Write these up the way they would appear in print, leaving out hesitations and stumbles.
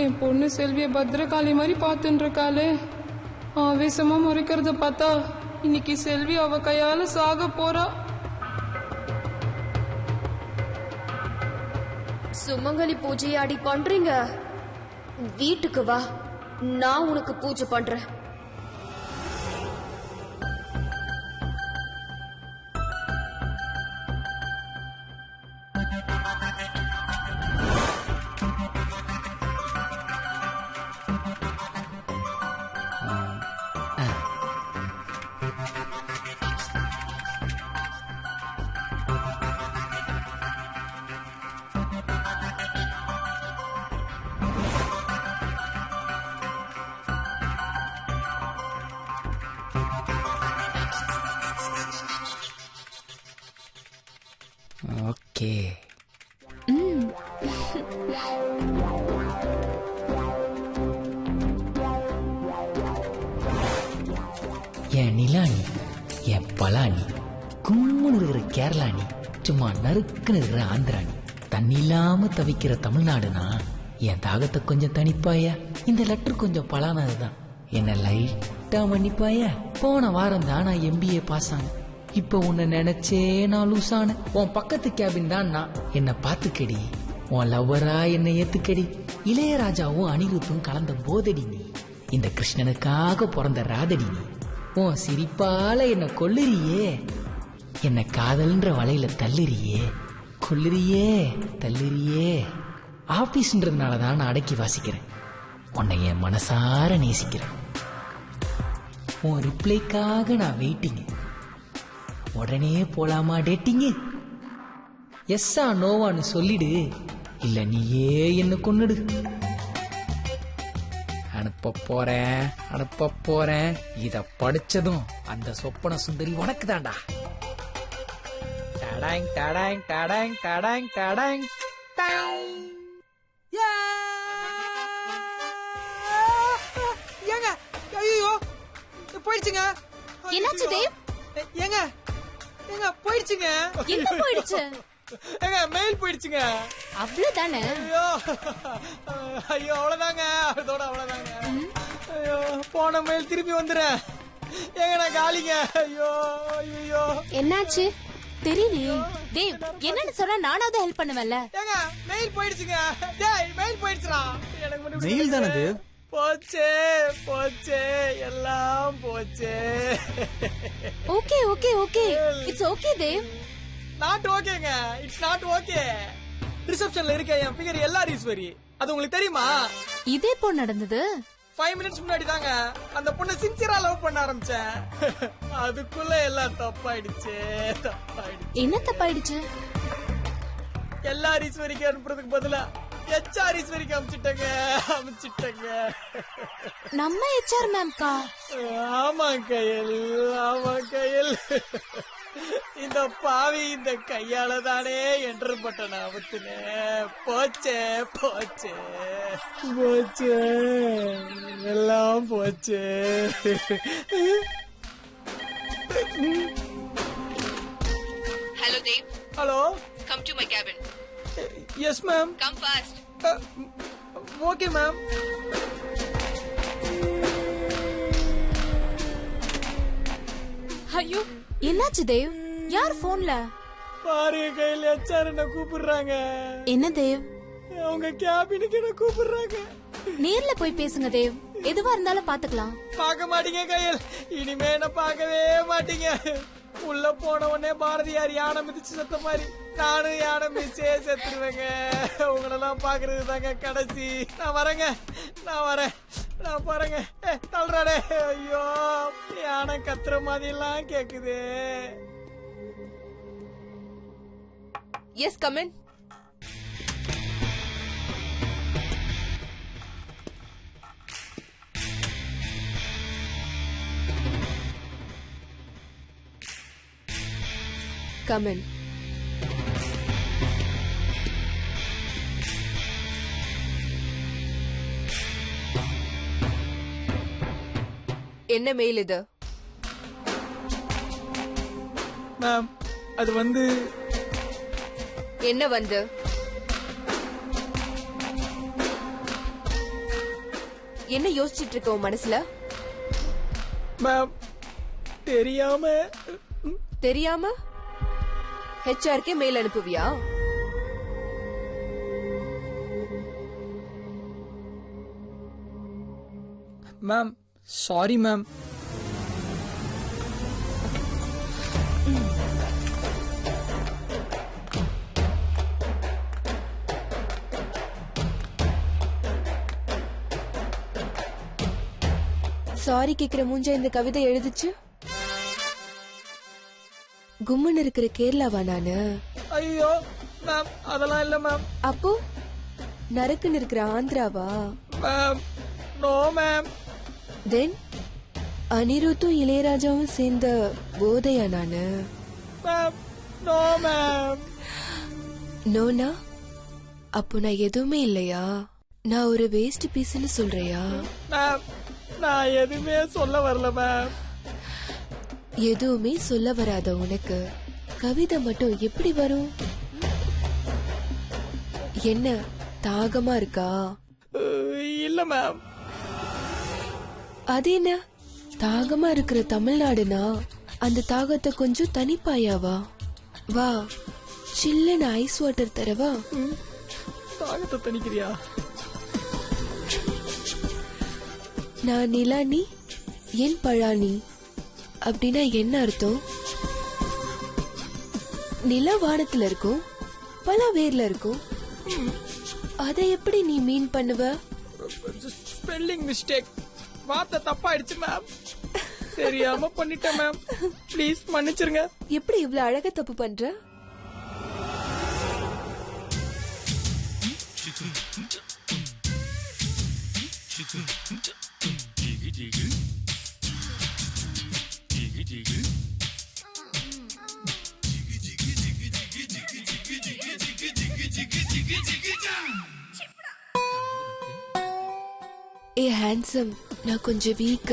என் பொண்ணு செல்விய பத்திரகாளி மாதிரி பார்த்துட்டு இருக்காளே. ஆவேசமா முறைக்கிறத பார்த்தா இன்னைக்கு செல்வி அவ கையால சாக போறா. சுமங்கலி பூஜையாடி பண்றீங்க? வீட்டுக்கு வா, நான் உனக்கு பூஜை பண்றேன். ஓகே. என் நிலானி, என் பலானி, கும்முன்னு இருக்கிற கேரளானி, சும்மா நறுக்குன்னு இருக்கிற ஆந்திராணி, தண்ணி இல்லாம தவிக்கிற தமிழ்நாடுனா என் தாகத்தை கொஞ்சம் தணிப்பாயா? இந்த லெட்டர் கொஞ்சம் பலானதுதான், என்ன லைட்டா மன்னிப்பாயா? போன வாரம் தான் நான் MBA பாஸ் ஆனேன். இப்ப உன்னை நினைச்சே நான் லூஸ் ஆனேன். உன் பக்கத்து கேபின் தான் நான். என்ன பாத்துக்கடி, உன் லவ்வரா என்னை ஏத்துக்கடி. இளையராஜாவும் அனிருத்தும் கலந்த போதடி நீ. இந்த கிருஷ்ணனுக்காக பிறந்த ராதடி நீ. உன் சிரிப்பால என்ன கொல்லுறியே, என்ன காதல்ன்ற வலையில தள்ளுறியே, கொல்லுறியே தள்ளுறியே. ஆபீஸ்ன்றதுனாலதான் நான் அடக்கி வாசிக்கிறேன். உன்னை என் மனசார நேசிக்கிறேன். உன் ரிப்ளைக்காக நான் வெயிட்டிங்க. உடனே போலாமா டேட்டிங்கு? எஸ்ஸா நோவான்னு சொல்லிடு, இல்ல நீயே என்ன கொன்னுடு. அனுப்ப போறேன். இத படிச்சதும் அந்த சொப்பன சுந்தரி உனக்கு தான்டா. டடாங் டடாங் டடாங் டடாங் டடாங் டடாங். ஏங்க ஐயோ போயிடுச்சுங்க. என்னாச்சு தேவ்? ஏங்க ஏங்க போயிடுச்சுங்க. என்ன போயிடுச்சு? ஏங்க மெயில் போயிடுச்சுங்க. அவ்வளவுதானே? ஐயோ ஐயோ அவ்வளவுதாங்க, அதோட அவ்வளவுதாங்க. ஐயோ போன மெயில் திருப்பி வந்துடுறேன். ஏங்க நான் காலிங்க. ஐயோ ஐயோ என்னாச்சு தெரியலையே. தேவ் என்னன்னு சொன்னா நானாவது ஹெல்ப் பண்ணுவேன்ல. ஏங்க மெயில் போயிடுச்சுங்க. டேய் மெயில் போயிடுச்சுடா. எனக்கு மட்டும் மெயில் தானே தேவ்? போச்சே போச்சே எல்லாம் போச்சே. Okay okay okay, it's okay Dev. Not ஓகேங்க, இட்ஸ் நாட் ஓகே. ரிசப்ஷன்ல இருக்க என் ஃபிகர் எல்லாரும் ஈஸ்வரி, அது உங்களுக்கு தெரியுமா? இதே போ நடந்தது 5 மினிட்ஸ் முன்னாடி தாங்க அந்த பொண்ணை சின்சியரா லவ் பண்ண ஆரம்பிச்சேன். அதுக்குள்ள எல்லாம் தப்பாயிடுச்சு. என்ன தப்பாயிடுச்சு? எல்லாரும் ஈஸ்வரிக்கு அனுப்புறதுக்கு பதிலா HR ஈஸ்வரிக்கு அனுப்பிச்சிட்டங்க. நம்ம HR மேம்கா? ஆமா கையல், ஆமா கையல். இந்த பாவி இந்த கையால தானே என்டர் பட்டன் அமுத்துனே. போச்சே போச்சே போச்சே எல்லாம் போச்சே. Hello, Dave. Hello. Come to my cabin. Yes ma'am. Come fast. Okay ma'am. ஐயோ என்னாச்சு தேவ்? யார் போன்ல? பாரு கையில் HR என்ன கூப்பிடுறாங்க. என்ன தேவ்? அவங்க கேபினுக்கு என்ன கூப்பிடுறாங்க. நேர்ல போய் பேசுங்க தேவ், எதுவா இருந்தாலும் பாத்துக்கலாம். பார்க்க மாட்டீங்க கையில், இனிமே என்ன பார்க்கவே மாட்டீங்க. உள்ள போன உடனே பாரதியார் யானை மிதிச்சு செத்த மாதிரி நானும் யானை மிதிச்சே செத்துருவேங்க. உங்களெல்லாம் பாக்குறது தாங்க கடைசி. நான் வரேங்க, நான் பாருங்க. தள்ளுறாடே. ஐயோ யானை கத்துற மாதிரி எல்லாம் கேக்குது. Yes, come in. Come in. என்ன மெயில் இது? மேம் அது வந்து என்ன வந்து? என்ன யோசிச்சிட்டு இருக்க உன் மனசுல? மேம் தெரியாம ஹெச்ஆர்க்கே மெயில் அனுப்புவியா? Ma'am sorry ma'am. சாரி கேக்குற மூஞ்ச இந்த கவிதை எழுதுச்சு. கும்மன் இருக்கிற கேரளாவா நானு? ஐயோ மேம் அதெல்லாம் இல்ல மேம். அப்போ நரக்குன்னு இருக்கிற ஆந்திராவா? Ma'am no ma'am. தென் அனிருத்தும் இளையராஜாவும் சேர்ந்த போதையா நானு? Ma'am no ma'am. நோனா அப்போ நான் எதுவுமே இல்லையா? நான் ஒரு வேஸ்ட் பீஸ்னு சொல்றியா? மேம் நான் எதுவுமே சொல்ல வரல மேம். எதுவுமே சொல்ல வராத உனக்கு கவிதை மட்டும் எப்படி வரும்? என்ன தாகமா இருக்கா? இல்ல மேம். அது என்ன தாகமா இருக்கிற தமிழ்நாடுனா அந்த தாகத்தை கொஞ்சம் தனிப்பாயாவா? வா சில்லுன்னு ஐஸ் வாட்டர் தரவா? தாகத்தை தணிக்கிறியா? நான் நிலானி என் பழானி அப்படின்னா என்ன அர்த்தம்? நிலா வானத்துல இருக்கும், பல வேர்ல இருக்கும். அதை எப்படி நீ மீன் பண்ணுவ? Spelling mistake. வார்த்தை தப்பாயிடுச்சு மேம். தெரியாம பண்ணிட்டேன் மேம். ப்ளீஸ் மன்னிச்சிருங்க. எப்படி இவ்வளவு அழகா தப்பு பண்ற? ஏ ஹேண்ட்ஸம், நான் கொஞ்சம் வீக்.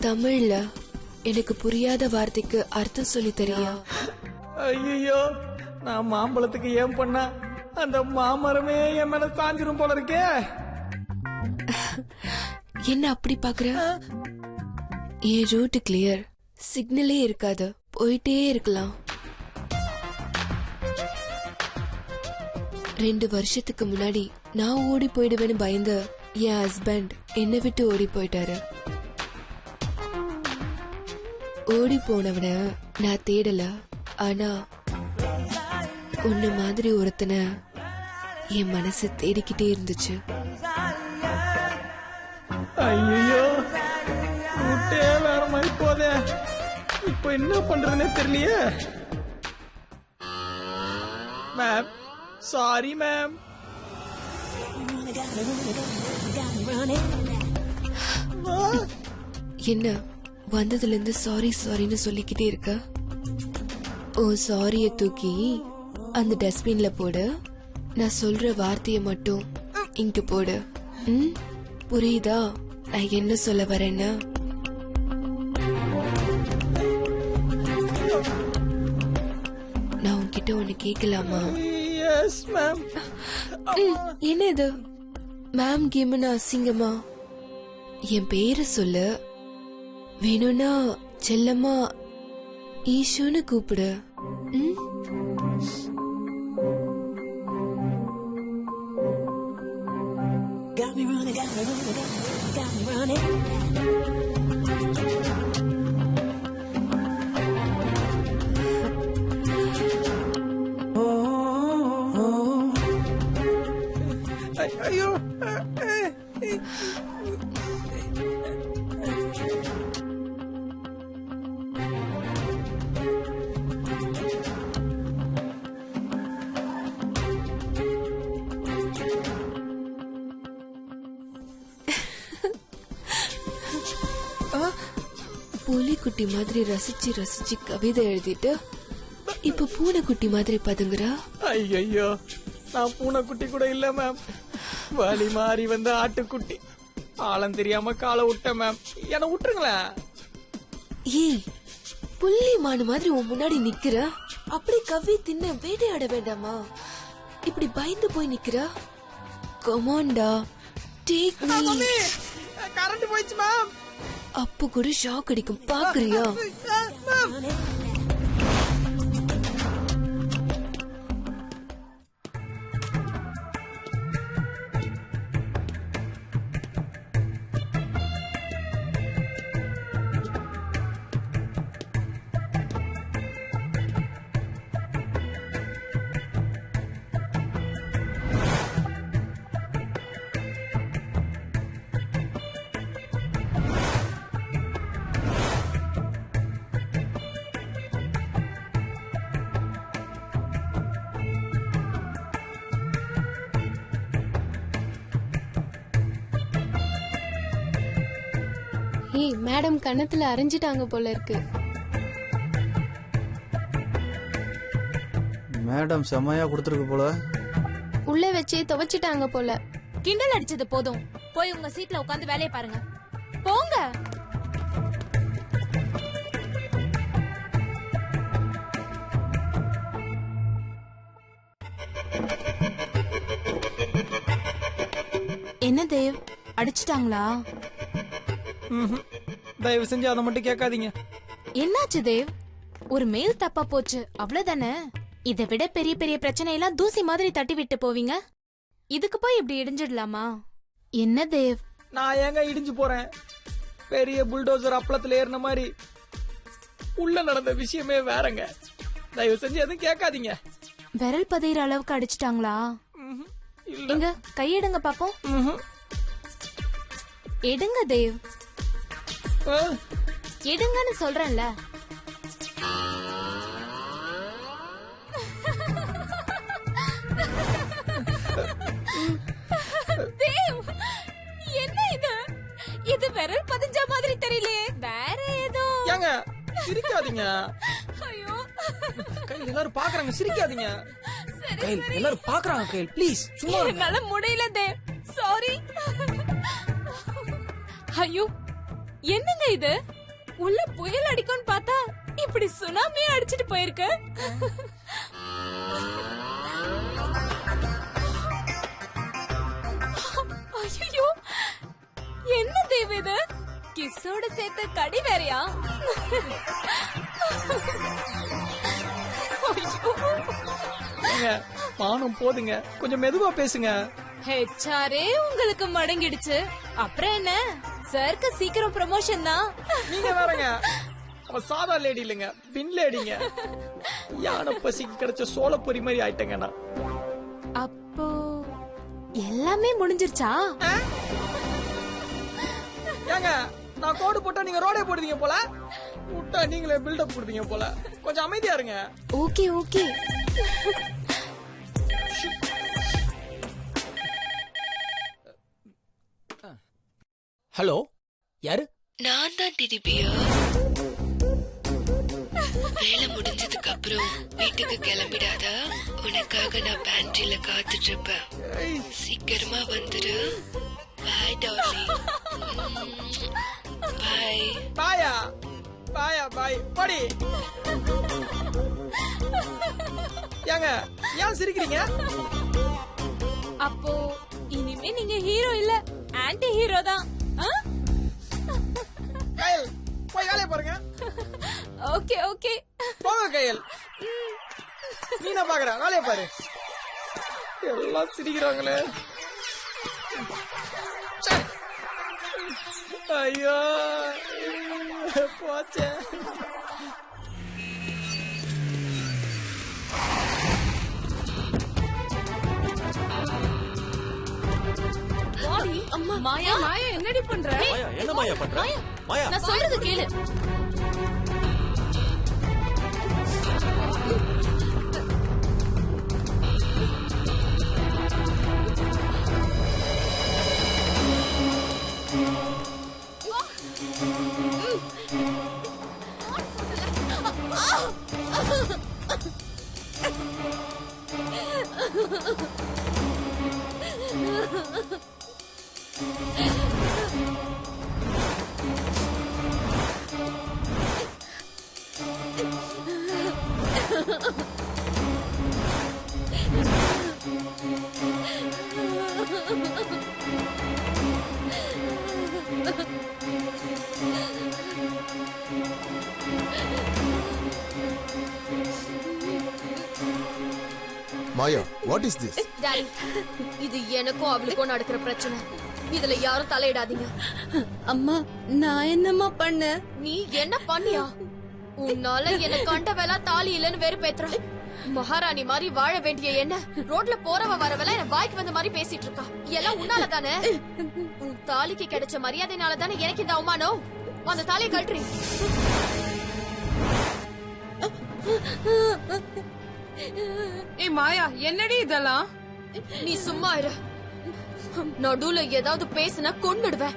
தமிழ்ல எனக்கு புரியாத வார்த்தைக்கு அர்த்தம் சொல்லி தரியா? ஐயோ நான் மாம்பழத்துக்கு ஏன் பண்ண அந்த மாமரமே என் மேல சாஞ்சிரும் போல இருக்கே. என்ன அப்படி பாக்குற? என் ரூட் கிளியர், சிக்னலே இருக்காது, போயிட்டே இருக்கலாம். 2 வருஷத்துக்கு முன்னாடி நான் ஓடி போயிடுவேன்னு பயந்து என் ஹஸ்பண்ட் என்னை விட்டு ஓடி போயிட்டாரு. ஓடி போனவன நான் தேடல, ஆனா உன்ன மாதிரி ஒருத்தனை என் மனசு தேடிக்கிட்டே இருந்துச்சு. ஐயோ ரூட்டே வேற மாதிரி போதே. இப்ப என்ன பண்றதுன்னே தெரியலையே. Ma'am sorry ma'am. என்ன வந்ததுல இருந்து சாரி சாரின்னு சொல்லிக்கிட்டே இருக்க? ஓ சாரிய தூக்கி அந்த டஸ்ட்பின்ல போடு. நான் சொல்ற வார்த்தைய மட்டும் இங்க போடு. புரியுதா நான் என்ன சொல்ல வரேன்னு? நான் உன்கிட்ட ஒண்ணு கேட்கலாமா? Yes ma'am. என்ன இது மேம் கேம்னு அசிங்கமா? என் பேரு சொல்லு, வேணும்னா செல்லம்மா ஈஷுன்னு கூப்பிடு. ஐயோ புலிக்குட்டி மாதிரி ரசிச்சு ரசிச்சு கவிதை எழுதிட்டு இப்ப பூனைக்குட்டி மாதிரி பதுங்குறா. ஐயோ நான் பூனைக்குட்டி கூட இல்ல மேம். வலி மாறி வந்த ஆட்டுக்குட்டி. ஆழம் தெரியாம காலை விட்டேன் மேம். என்ன விட்டுருங்களேன். ஏய் புள்ளி மானு மாதிரி உன் முன்னாடி நிக்கிற, அப்படி கவி தின்ன வேட்டையாட வேண்டாமா? இப்படி பயந்து போய் நிக்கிற. கமாண்டா டேக் மீ. மம்மி கரண்ட் போயிடுச்சு மேம். அப்போ கூட ஷாக் அடிக்கும் பாக்குறியா? மேம் ஏய் மேடம் கன்னத்துல அரைஞ்சிட்டாங்க போல இருக்கு. மேடம் செம்மையா கொடுத்துருக்கு போல. உள்ள வச்சே துவைச்சிட்டாங்க போல. கிண்டல் அடிச்சது போதும், போய் உங்க சீட்ல உட்கார்ந்து வேலையை பாருங்க. போங்க. என்ன தேவ், அடிச்சிட்டாங்களா? தயவு செஞ்சு அதை மட்டும் கேட்காதீங்க. என்னாச்சு தேவ்? ஒரு மெயில் தப்பா போச்சு, அவ்வளவுதானே. இதை விட பெரிய பெரிய பிரச்சனை எல்லாம் தூசி மாதிரி தட்டி விட்டு போவீங்க. இதுக்கு போய் இப்படி இடிஞ்சிடலாமா? என்ன தேவ்? நான் ஏங்க இடிஞ்சு போறேன்? பெரிய புல்டோசர் அப்பளத்துல ஏறின மாதிரி உள்ள நடந்த விஷயமே வேறங்க. தயவு செஞ்சு எதுவும் கேட்காதீங்க. விரல் பதிகிற அளவுக்கு அடிச்சிட்டாங்களா? இல்ல. எங்க கையெடுங்க பாப்போம். எடுங்க தேவ், ஆ, எடுங்கன்னு சொல்றேன்ல. தேவ், என்ன இது? இது விரல் பதிஞ்ச மாதிரி தெரியலையே, வேற ஏதோ. ஏங்க சிரிக்காதீங்க. ஐயோ, கையில் எல்லாரும் பாக்குறாங்க, சிரிக்காதீங்க. கையில் எல்லாரும் பாக்குறாங்க. கையில் ப்ளீஸ் சும்மா இருங்க. என்னால முடியல தேவ், சாரி. ஐயோ, என்னங்க இது? உள்ள புயல் அடிக்கும்னு பார்த்தா இப்படி சுனாமியே அடிச்சிட்டு போயிருக்கு. ஐயோ, என்ன தேவ் இது? கிஸ்ஸோட சேர்த்து கடி வேறையா? ஏங்க, பானம் போதுங்க, கொஞ்சம் மெதுவா பேசுங்க. ஹெச்ஆரே உங்களுக்கு மடங்கிடுச்சு. அப்புறம் என்ன, சருக்கு சீக்கிரம் ப்ரமோஷன் தான். நீங்க வேறங்க, அவன் சாதா லேடி இல்லைங்க, பின் லேடிங்க. யானை பசிக்கு கிடைச்ச சோளப்பொரி மாதிரி ஆயிட்டேங்க நான். அப்போ எல்லாமே முடிஞ்சிருச்சா? ஏங்க, நான் கோடு போட்டா நீங்க ரோடே போடுவீங்க போல, விட்டா நீங்களே பில்டப் கொடுப்பீங்க போல. கொஞ்சம் அமைதியா இருங்க. Okay okay. ஹலோ, யாரு? நான் தான் திதிபியா. வேலை முடிஞ்சதுக்கு அப்புறம் வீட்டுக்கு கிளம்பிடாத, உனக்காக நான் பேண்ட்ரியில காத்துட்டு இருப்பேன். சீக்கிரமா வந்துரு. பாய் டார்லிங். பாய். பாயா பாயா பாய் படி. ஏங்க, ஏன் சிரிக்கிறீங்க? அப்போ இனிமே நீங்க ஹீரோ இல்ல, ஆன்டி ஹீரோ தான். கையல், போய் வேலையை பாருங்க. Okay okay. போங்க கையல். நீ நான் பாக்குற வேலையை பாரு. எல்லாம் சிரிக்கிறாங்களே. ச்சே. ஐயோ போச்சே. அம்மா, மாயா மாயா என்னடி பண்ற? மாயா, என்ன மாயா பண்ற? மாயா, நான் சொல்றது கேளு. மாயா, வாட் இஸ் திஸ்? டாடி, இது எனக்கும் அவளுக்கும் நடக்கிற பிரச்சனை. இதுல யாரும் தலையிடாதீங்க. அம்மா நான் என்னம்மா பண்ண? நீ என்ன பண்ணியா? உன்னால என்ன கண்டவெலா தாலி இல்லன்னு வெறுப்பேத்துற. மகாராணி மாதிரி வாழ வேண்டிய என்ன ரோட்ல போறவ வரவெல்லாம் என்ன வாய்க்கு வந்த மாதிரி பேசிட்டு இருக்கா. எல்லாம் உன்னால தானே. உன் தாலிக்கு கிடைச்ச மரியாதைனால தானே எனக்கு இந்த அவமானம். அந்த தாலியை கழற்றி. ஏய் மாயா, என்னடி இதெல்லாம்? நீ சும்மா இரு. நடுவுல ஏதாவது பேசுனா கொன்னுடுவேன்.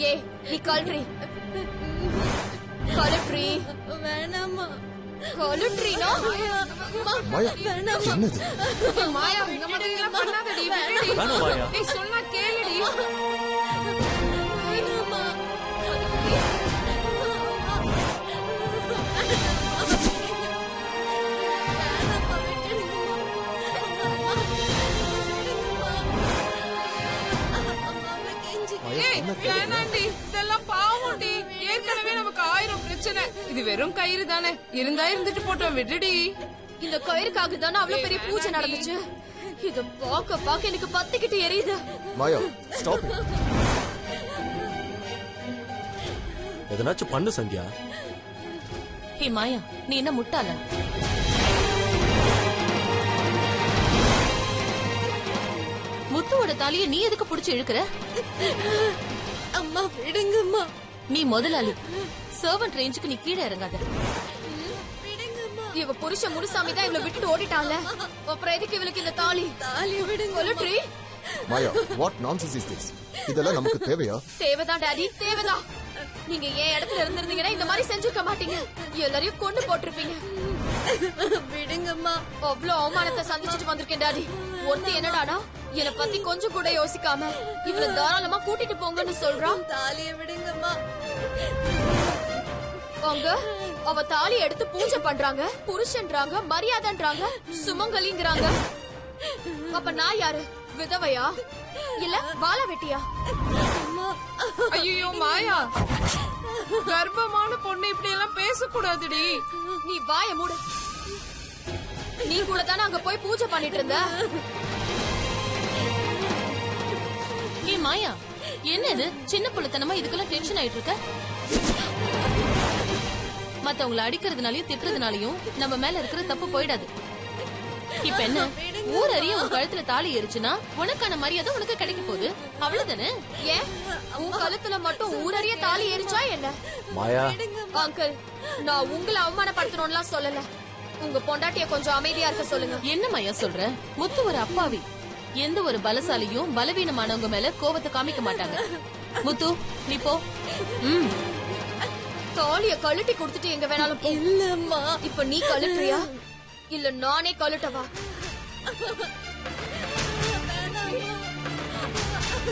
ஏ நீ கழற்றி. கழற்றி. வேணாமா. கழற்றினா மாயா, என்னது? ஏய் மாயா, இந்த மாதிரி எல்லாம் பண்ணாதடி. விடுடி. வேணாம் மாயா. ஏய் சொன்னா கேளுடி. வேணாமா. ஏய் வேணாண்டி, இதெல்லாம் பாவம்டி. ஏற்கனவே நமக்கு 1000 பிரச்சனை. இது வெறும் கயிறு தானே, இருந்தா இருந்துட்டு போட்டோம். விடுடி. இந்த கயிறுக்காக தானே அவ்வளவு பெரிய பூஜை நடந்துச்சு. இத பாக்க பாக்க எனக்கு பத்திக்கிட்டு எரியுது. மாயா, ஸ்டாப். எதனாச்சும் பண்ணு சந்தியா. ஹே மாயா, நீ என்ன முட்டாள? முத்துவோட தாலிய நீ எதுக்கு புடிச்சு இழுக்கிற? அம்மா விடுங்கம்மா. நீ முதலாளி. சர்வன்ட் ரேஞ்சுக்கு நீ கீழே இறங்காத. இவ புருஷன் முனுசாமி தான் இவளை விட்டுட்டு ஓடிட்டான்ல. அப்புறம் எதுக்கு இவளுக்கு இந்த தாலி? தாலியை விடுங்க. கழற்றி. மாயா, வாட் நான்சென்ஸ் இஸ் திஸ்? இதெல்லாம் நமக்கு தேவையா? தேவைதான் டாடி, தேவைதான். நீங்க என் இடத்துல இருந்திருந்தீங்கன்னா இந்த மாதிரி செஞ்சிருக்க மாட்டீங்க. எல்லாரையும் கொண்டு போட்டிருப்பீங்க. விடுங்கம்மா. அவ்வளவு அவமானத்தை சந்திச்சுட்டு வந்திருக்கேன் டாடி. ஒருத்தி என்னடானா என்னை பத்தி கொஞ்சம் கூட யோசிக்காம இவள தாராளமா கூட்டிட்டு போங்கன்னு சொல்றான். தாலியை விடுங்கம்மா. அவங்க அவ தாலி எடுத்து பூஜை பண்றாங்க, புருஷன்றாங்க, மரியாதைன்றாங்க, சுமங்கலிங்கிறாங்க. அப்ப நான் யாரு? விதவையா இல்ல வாழ வெட்டியா? ஐயோ மாயா, கர்ப்பமான பொண்ணு இப்படி எல்லாம் பேசக்கூடாதுடி. நீ வாய மூடு. நீ கூட தானே அங்க போய் பூஜை பண்ணிட்டு இருந்த. ஹே மாயா, என்ன இது சின்ன புள்ளத்தனமா இதுக்கெல்லாம் டென்ஷன் ஆயிட்டு இருக்க? மத்தவங்களை அடிக்கிறதுனாலயும் திட்டுறதுனாலயும் நம்ம மேல இருக்கிற தப்பு போயிடாது. இப்ப என்ன, ஊர் அறிய உன் கழுத்துல தாலி ஏறிச்சுன்னா உனக்கான மரியாதை உனக்கு கிடைக்க போகுது. அவ்வளவுதானே? ஏன் உன் கழுத்துல மட்டும் ஊரறிய தாலி ஏறிச்சா என்ன? மாயா, அங்கிள், நான் உங்களை அவமானப்படுத்தணும்லாம் சொல்லல. உங்க பொண்டாட்டிய கொஞ்சம் அமைதியா இருக்க சொல்லுங்க. என்ன மாயா சொல்ற? முத்து ஒரு அப்பாவி. எந்த ஒரு பலசாலியும் பலவீனமானவங்க மேல கோபத்தை காமிக்க மாட்டாங்க. முத்து நீ போ. தாலிய கழட்டி கொடுத்துட்டு எங்க வேணாலும் போ. இல்லம்மா. இப்ப நீ கழட்டுறியா இல்ல நானே கழட்டவா?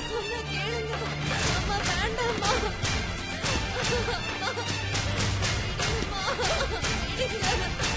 சொன்னா கேளுங்க. அம்மா வேண்டாம்மா. விடுங்கம்மா. விடுங்க.